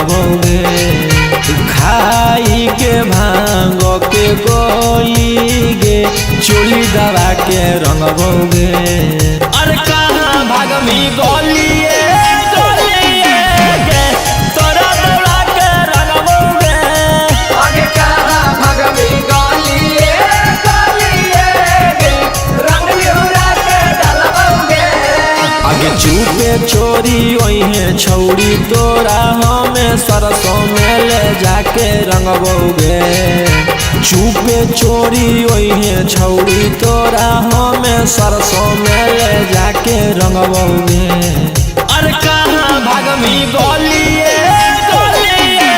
रंगबोगे। खाई के भांग के गोली गे चोली दबा के रंगबोगे। अरे कहाँ भागमी गोलिए गोलिए गे तोरा दौड़ा के रंगबोगे। आगे कहाँ भागमी गोलिए गोलिए गे रंग निहुरा के डलबोगे। आगे चुपे चोरी वही छौड़ी तोरा हमें सरसों में ले जाके रंगबोगे। चुपे चोरी वही छौड़ी तोरा हमें सरसों में ले जाके रंगबोगे। अरे कहाँ भागमी गोलिए गोलिए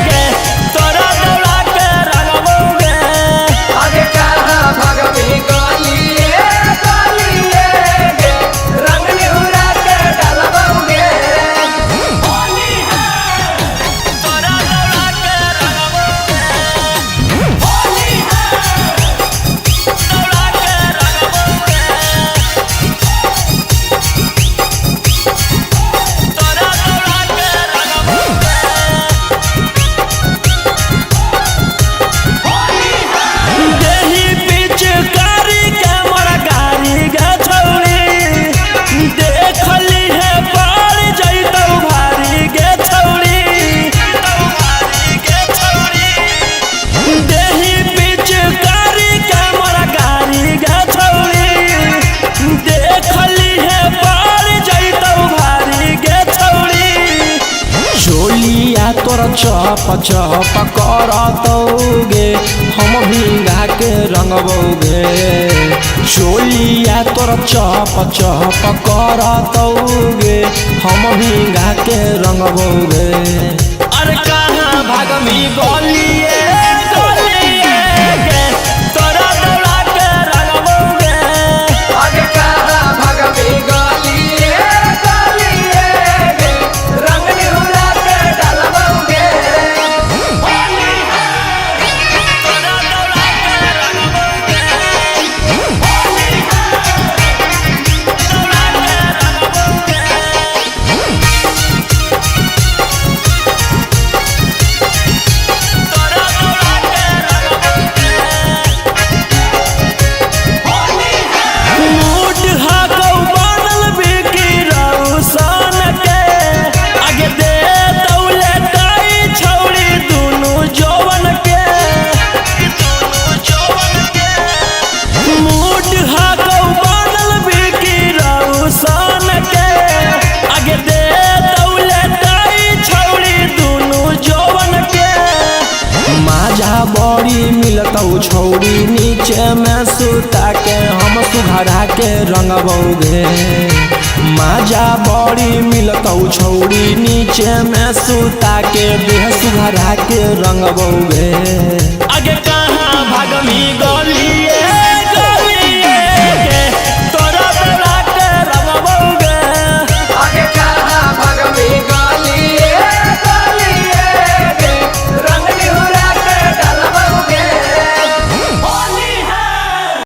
गे तोरा दौड़ा के रंगबोगे। आगे कहाँ भागमी गोलिए गोलिए गे रंग निहुरा के डलबोगे। तोरा दौड़ा के रंगबोगे। दौड़ा के रंगबोगे। तोरा दौड़ा के रंगबोगे। देही पिचकारी के मोरा गाड़ी गे छौड़ी। देखली है पड़ जइतौ भारी गे छौड़ी। देही पिचकारी के मोरा गाड़ी गे छौड़ी। देखली है पड़ जइतौ भारी गे छौड़ी। चोलिया तोरा चप चप करतौगे हम भिंगा के रंगबोगे। चोलिया तोरा चप चप करतौगे हम भिंगा के रंगबोगे। अरे कहाँ भागमी गोलिए गोलिए गे तोरा दौड़ा के रंगबोगे। आगे कहाँ भागमी गोलिए गोलिए गे रंग निहुरा के डलबोगे। तोरा दौड़ा के रंगबोगे। दौड़ा के रंगबोगे। तोरा दौड़ा के रंगबोगे। मूड हाकौ बनल बिकी रौशन के। आगे दे दौले ताई छौड़ी दुनू जौवन के। मूड हाकौ बनल बिकी रौशन के। आगे दे दौले ताई छौड़ी दुनू जौवन के। माजा बड़ी मिलतौ छौड़ी नीचे में सुता के हम सुघरा के रंगबोगे। माजा बड़ी मिलतौ छौड़ी नीचे में सुता के देह सुघरा के रंगबोगे। आगे कहाँ भागमी गो